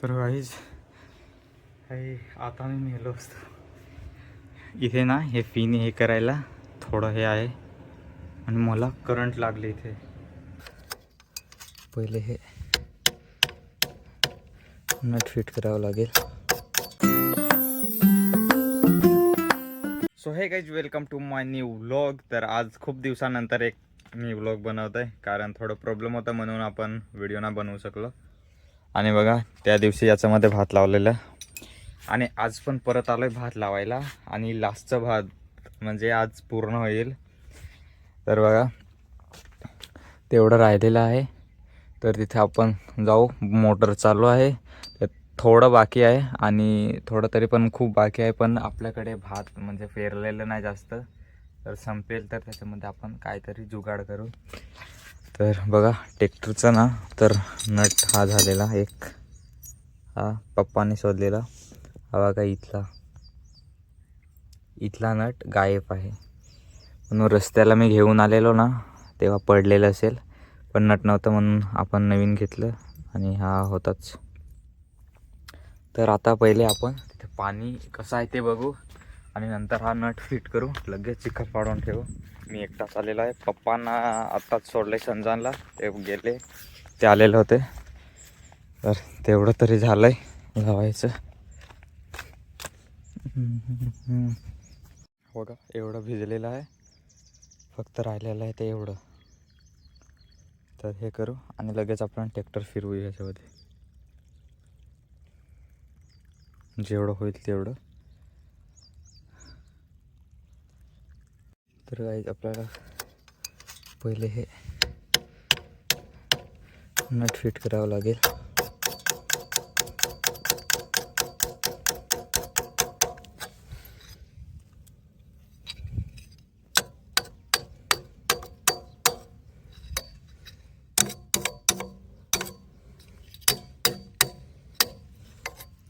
तर गाईज आता मी मेलो असतो. इथे ना हे पिन हे करायला थोडं हे आहे आणि मला करंट लागले इथे. पहिले हे नट फिट करावं लागेल. So hey guys, welcome to my new vlog. तर आज खूप दिवसानंतर एक मी व्लॉग बनवत आहे, कारण थोडं प्रॉब्लेम होता म्हणून आपण व्हिडिओ ना बनवू शकलो. आणि बघा, त्या दिवशी याच्यामध्ये भात लावलेलं आणि आज पण परत आलोय भात लावायला आणि लास्टचं भात म्हणजे आज पूर्ण होईल. तर बघा, तेवढं राहिलेलं आहे. तर तिथे आपण जाऊ. मोटर चालू आहे, थोडं बाकी आहे आणि थोडं तरी पण खूप बाकी आहे. पण आपल्याकडे भात म्हणजे पेरलेलं नाही जास्त, तर संपेल तर त्याच्यामध्ये आपण काहीतरी जुगाड करू. तर बघा, ट्रॅक्टरचा ना तर नट हा झालेला एक, हा पप्पाने शोधलेला. हा बघा, इथला नट गायब आहे. म्हणून रस्त्याला मी घेऊन आलेलो ना तेव्हा पडलेलं असेल, पण नट नव्हतं म्हणून आपण नवीन घेतलं आणि हा होताच. तर आता पहिले आपण तिथे पाणी कसं आहे ते बघू आणि नंतर हा नट फिट करू. लगेच चिखल पाडून ठेवू. मी एकटाच आलेलो आहे. पप्पांना आत्ताच सोडले संजानला, ते गेले, ते आलेले होते. तर तेवढं तरी झालं आहे लावायचं. बघा, एवढं भिजलेलं आहे, फक्त राहिलेलं आहे ते एवढं. तर हे करू आणि लगेच आपण ट्रॅक्टर फिरवू याच्यामध्ये, जेवढं होईल तेवढं. तर गाईज, आपल्याला पहिले हे नट फिट करावं लागेल.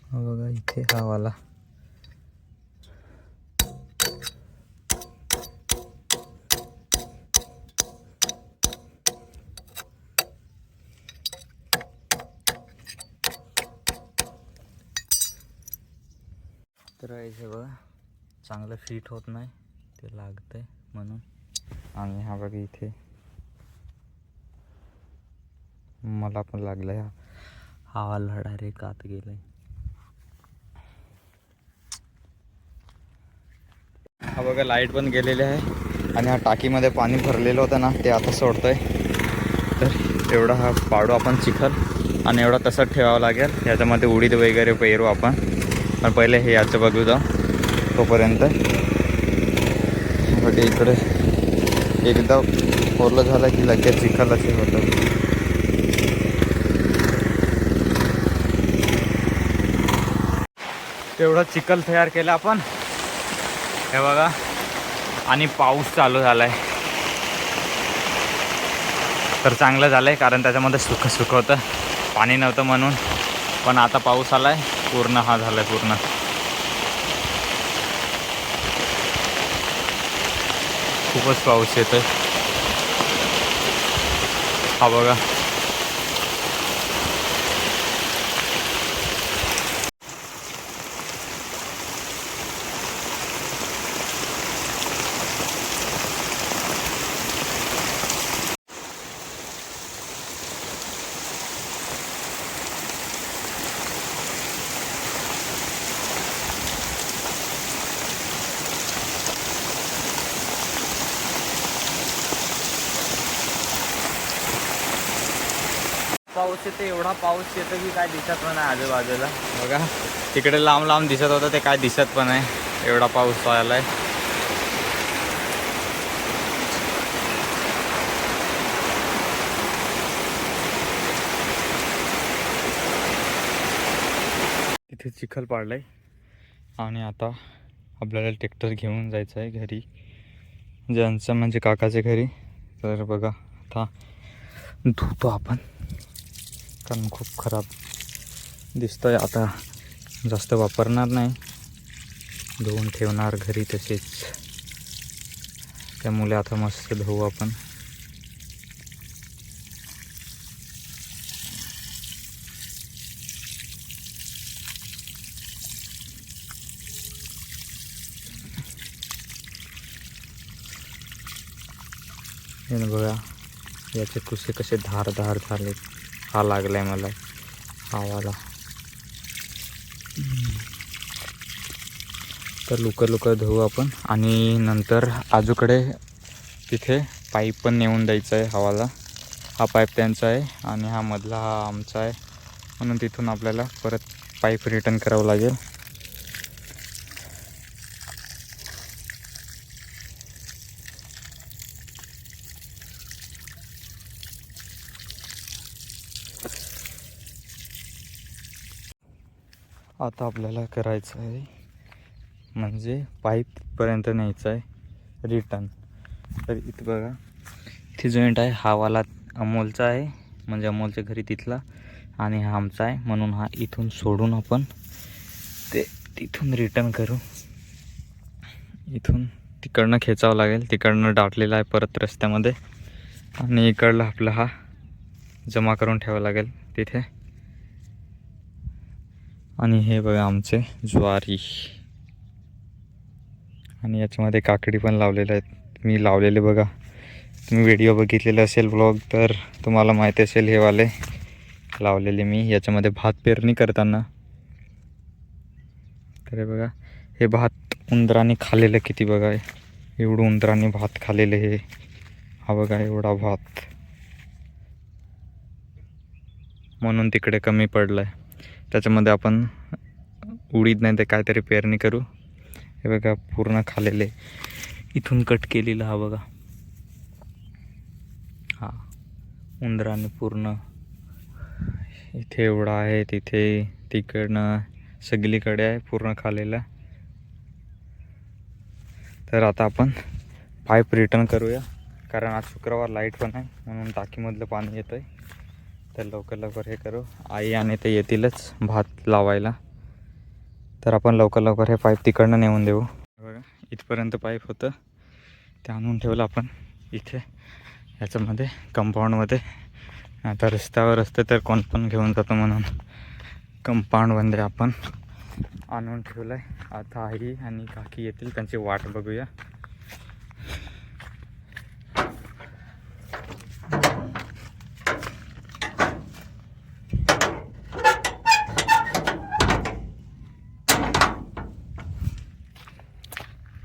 बघा, इथे हा वाला तर हे बघा, चांगलं फिट होत नाही, ते लागतंय म्हणून. आणि हा बघा, इथे मला पण लागलाय, हा वाला डायरेक्ट आत गेलाय. हा बघा, लाईट पण गेलेली आहे आणि हा टाकीमध्ये पाणी भरलेलं होतं ना ते आता सोडतंय. तर एवढा हा पाडू आपण चिखल आणि एवढा तसंच ठेवावं लागेल. याच्यामध्ये उडीद वगैरे पेरू आपण, पण पहिले हे याचं बघू जाऊ तोपर्यंत. बघा, इकडे एकदा ओरलं झालं की लगेच चिखलच हे होतं. तेवढा चिखल तयार केला आपण, हे बघा. आणि पाऊस चालू झालाय, तर चांगलं झालंय, कारण त्याच्यामध्ये सुख होतं, पाणी नव्हतं म्हणून. पण आता पाऊस आलाय, पूर्ण हा झालाय पूर्ण. खूपच पाऊस येतोय, हा बघा. पाऊस येते, एवढा पाऊस येतो की काय दिसत पण नाही आजूबाजूला. बघा, तिकडे लांब लांब दिसत होतं ते काय दिसत पण नाही, एवढा पाऊस आलाय. तिथे चिखल पाडलाय आणि आता आपल्याला ट्रॅक्टर घेऊन जायचं आहे घरी, ज्यांचं म्हणजे काकाच्या घरी. तर बघा, आता धुतो आपण, कारण खूप खराब दिसतोय. आता जास्त वापरणार नाही, धुवून ठेवणार घरी तसेच. त्यामुळे आता मस्त धुवू आपण. हे बघा याचे कुसे कसे धार धार झाले. हा लागलाय मला आवाला. तर लवकर धुवू आपण. आणि नंतर आजूकडे तिथे पाईप पण नेऊन द्यायचा आहे हवाला. हा पाईप त्यांचा आहे आणि हा मधला हा आमचा आहे, म्हणून तिथून आपल्याला परत पाईप रिटर्न करावं लागेल. आता आपल्याला करायचं आहे म्हणजे पाईपपर्यंत न्यायचं आहे रिटर्न. तर इथं बघा इथे जॉईंट आहे. हा वाला अमोलचा आहे, म्हणजे अमोलच्या घरी तिथला, आणि हा आमचा आहे, म्हणून हा इथून सोडून आपण ते तिथून रिटर्न करू. इथून तिकडनं खेचावं लागेल, तिकडनं दाटलेला आहे परत रस्त्यामध्ये, आणि इकडला आपला हा जमा करून ठेवावं लागेल तिथे. आणि हे बघा आमचे ज्वारी, आणि याच्यामध्ये काकडी पण लावलेले आहेत. मी लावलेले बघा, तुम्ही व्हिडिओ बघितलेला असेल ब्लॉग तर तुम्हाला माहिती असेल. हे वाले लावलेले मी याच्यामध्ये भात पेरणी करताना. तर हे बघा हे भात उंदराने खाल्लेलं किती बघा, एवढं उंदराने भात खाल्लेलं हे. हा बघा एवढा भात, म्हणून तिकडे कमी पडलाय. त्याच्यामध्ये आपण उडीद नाही तर काहीतरी पेरणी करू. हे बघा पूर्ण खाल्लेले, इथून कट केलेला हा बघा, हा उंदराने पूर्ण इथे एवढा आहे, तिथे तिकडनं सगळीकडे आहे पूर्ण खाल्लेला. तर आता आपण पाईप रिटर्न करूया, कारण आज शुक्रवार लाईट पण आहे, म्हणून टाकीमधलं पाणी येतं आहे. तर लवकर हे करू. आई आणि ते येतीलच भात लावायला, तर आपण लवकर हे पाईप तिकडनं नेऊन देऊ. बघा इथपर्यंत पाईप होतं, ते आणून ठेवलं आपण इथे ह्याच्यामध्ये कंपाऊंडमध्ये. आता रस्त्यावर असते तर कोण पण घेऊन जातो, म्हणून कंपाऊंडमध्ये आपण आणून ठेवलं आहे. आता आई आणि काकी येतील, त्यांची वाट बघूया.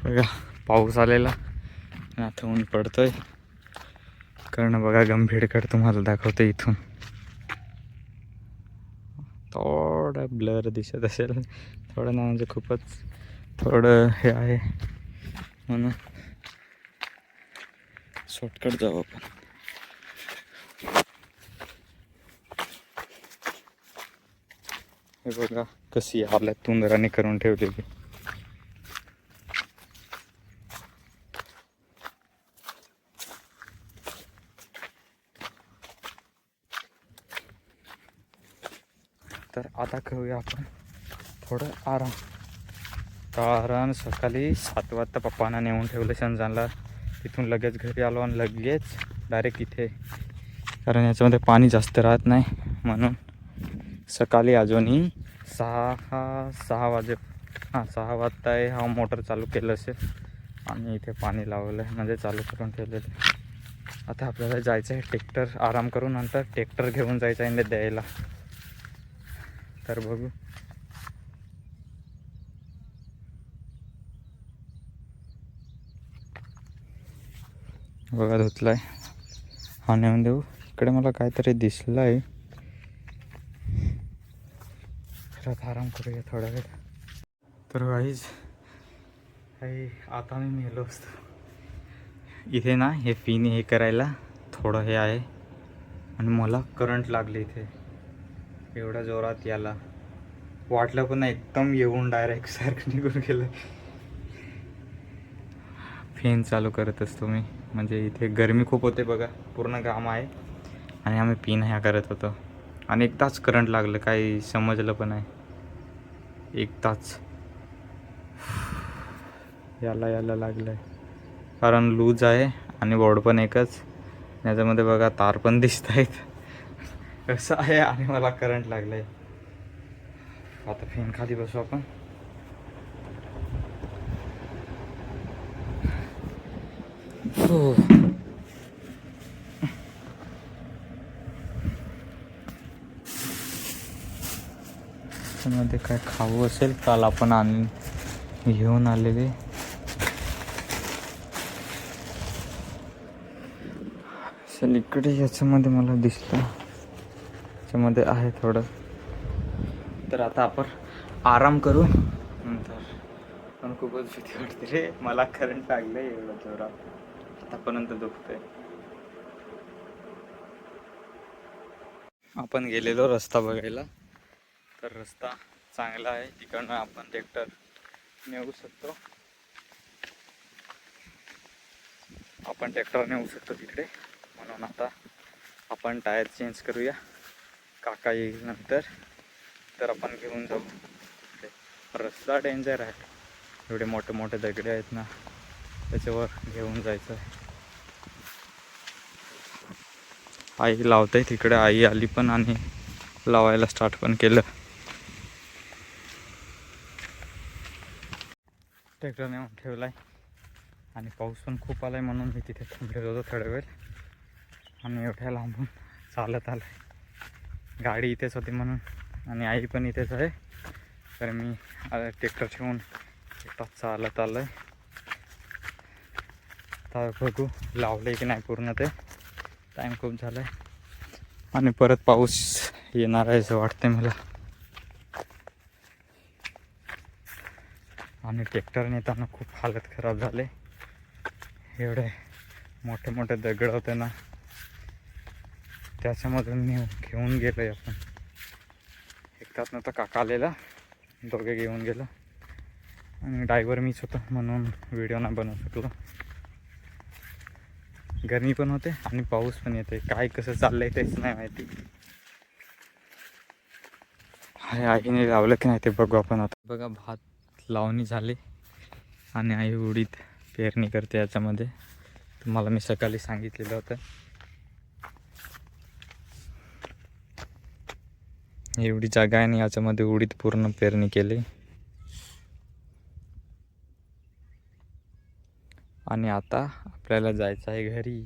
बघा पाऊस आलेला आणि आता ऊन पडतोय. कारण बघा गंभीरकडे तुम्हाला दाखवतो इथून, थोडं ब्लर दिसत असेल, थोडं ना म्हणजे खूपच थोडं हे आहे, म्हणून शॉर्टकट जाऊ आपण. हे बघा कशी हालत उंदराने करून ठेवलेली. तर आता करूया आपण थोडं आराम, कारण सकाळी 7 वाजता पप्पांना नेऊन ठेवलं शंजानला. तिथून लगेच घरी आलो आणि लगेच डायरेक्ट इथे, कारण याच्यामध्ये पाणी जास्त राहत नाही, म्हणून सकाळी अजूनही 6 वाजता आहे हा मोटर चालू केलं असेल, आणि इथे पाणी लावलं आहे म्हणजे चालू करून ठेवलेलं. आता आपल्याला जायचं आहे ट्रॅक्टर आराम करून, नंतर ट्रॅक्टर घेऊन जायचं आहे द्यायला. तर बघू. बघा धुतलाय, हा नेऊन देऊ. इकडे मला काहीतरी दिसलं आहे, आराम करूया थोडा वेळ. तर गाईज आता मी मेलो असतो इथे ना. हे पिन हे करायला थोडं हे आहे, आणि मला करंट लागले इथे एवढ्या जोरात, याला वाटलं पण नाही, एकदम येऊन डायरेक्ट सारखं निघून गेलं. फॅन चालू करत असतो मी, म्हणजे इथे गरमी खूप होते बघा, पूर्ण घाम आहे, आणि आम्ही पिन ह्या करत होतो, आणि एकदाच करंट लागलं, काही समजलं पण नाही. एकदाच याला लागलं आहे, कारण लूज आहे आणि बोर्ड पण एकच. याच्यामध्ये बघा तार पण दिसत आहेत कसं आहे, आणि मला करंट लागलं आहे. आता फॅन खाली बसू आपण. त्याच्यामध्ये काय खाऊ असेल, काल आपण घेऊन आलेले. असेल इकडे, याच्यामध्ये मला दिसलं, याच्यामध्ये आहे थोडं. तर आता आपण आराम करू नंतर. पण खूपच भीती वाटते रे, मला करंट लागलंय एवढं जोरात, आतापर्यंत दुखतंय. आपण गेलेलो रस्ता बघायला, तर रस्ता चांगला आहे, तिकडनं आपण ट्रॅक्टर नेऊ शकतो. आपण ट्रॅक्टर नेऊ शकतो तिकडे, म्हणून आता आपण टायर चेंज करूया. काका येईल नंतर, तर आपण घेऊन जाऊ. रस्ता डेंजर आहे, एवढे मोठे मोठे दगडे आहेत ना, त्याच्यावर घेऊन जायचं आहे. आई लावते तिकडे, आई आली पण आणि लावायला स्टार्ट पण केलं. ट्रॅक्टर नेऊन ठेवलाय आणि पाऊस पण खूप आलाय, म्हणून मी तिथे थांबलेलो होतो थोडा वेळ. आणि एवढ्या लांबून चालत आलाय, गाडी इथेच होती म्हणून, आणि आई पण इथेच आहे. तर मी ट्रॅक्टर ठेवून एकटा चालत आलोय. तर बघू लावले की नाही पूर्ण ते. टाईम खूप झालाय आणि परत पाऊस येणार आहे असं वाटतंय मला. आणि ट्रॅक्टर नेताना खूप हालत खराब झाले, एवढे मोठे मोठे दगड होते ना, त्याच्यामधून घेऊन गेलोय आपण. एकटाच नव्हता, काका आलेला, दोघे घेऊन गेलो. आणि ड्रायव्हर मीच होतो म्हणून व्हिडिओ नाही बनवू शकलो. गरमी पण होते आणि पाऊस पण येते, काय कसं चाललंय तेच नाही माहिती. हाय, आईने लावलं की नाही ते बघू आपण आता. बघा, भात लावणी झाली आणि आई उडीद पेरणी करते याच्यामध्ये. तुम्हाला मी सकाळी सांगितलेलं होतं. एवढी जागा आहे आणि याच्यामध्ये उडीद पूर्ण पेरणी केली. आणि आता आपल्याला जायचं आहे घरी,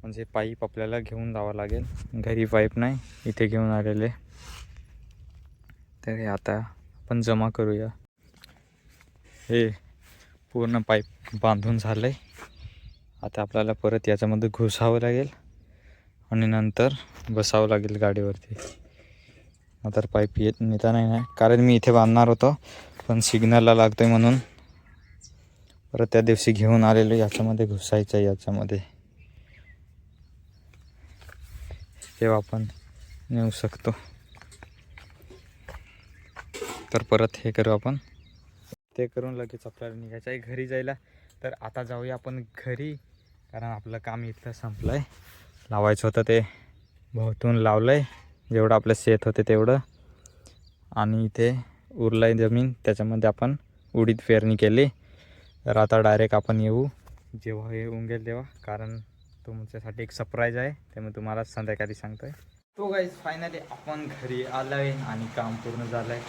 म्हणजे पाईप आपल्याला घेऊन जावं लागेल. घरी पाईप नाही, इथे घेऊन आलेले. तर हे आता आपण जमा करूया. हे पूर्ण पाईप बांधून झालं आहे. आता आपल्याला परत याच्यामध्ये घुसावं लागेल आणि नंतर बसावं लागेल गाडीवरती. तर पाईप नेता नाही, कारण मी इथे बांधणार होतो, पण सिग्नलला लागतो आहे म्हणून परत त्या दिवशी घेऊन आलेलो. याच्यामध्ये घुसायचं आहे, याच्यामध्ये तेव्हा आपण नेऊ शकतो. तर परत हे करू आपण, ते करून लगेच आपल्याला निघायचं आहे घरी जायला. तर आता जाऊया आपण घरी, कारण आपलं काम इथलं संपलं आहे. लावायचं होतं ते बहुतून लावलं आहे, जेवढं आपलं शेत होते तेवढं. आणि इथे उरलं आहे जमीन, त्याच्यामध्ये आपण उडीद पेरणी केली. तर आता डायरेक्ट आपण येऊ जेव्हा हे उंगेल तेव्हा, कारण तुमच्यासाठी एक सरप्राईज आहे, ते मी तुम्हाला संध्याकाळी सांगतो आहे. तो गाईज फायनली आपण घरी आलो आहे आणि काम पूर्ण झालं आहे.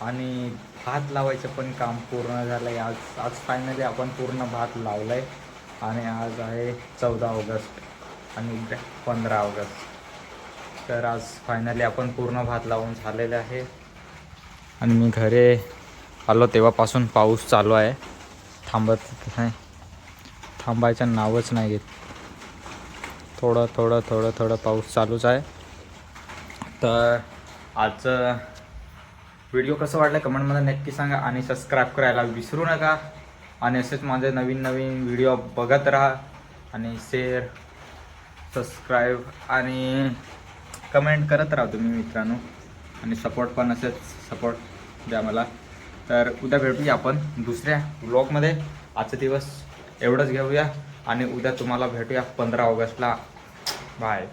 आणि भात लावायचं पण काम पूर्ण झालं आहे. आज फायनली आपण पूर्ण भात लावलं आहे. आणि आज आहे 14 ऑगस्ट आणि उद्या 15 ऑगस्ट. तर आज फायनली आपण पूर्ण भात लावून झालेले आहे. आणि मी घरी आलो तेव्हापासून पाऊस चालू आहे, थांबत नाही, थांबायचं नावच नाही घेत. थोडं पाऊस चालूच आहे. तर आजचं व्हिडिओ कसं वाटलं कमेंटमध्ये नक्की सांगा आणि सबस्क्राईब करायला विसरू नका. आणि असेच माझे नवीन व्हिडिओ बघत राहा आणि शेअर, सबस्क्राईब आणि कमेंट करत राहा तुम्ही मित्रांनो. आणि सपोर्ट पण असेच सपोर्ट द्या मला. तर उद्या भेटूया आपण दुसऱ्या व्लॉगमध्ये. आजचा दिवस एवढंच घेऊया आणि उद्या तुम्हाला भेटूया 15 ऑगस्टला. बाय.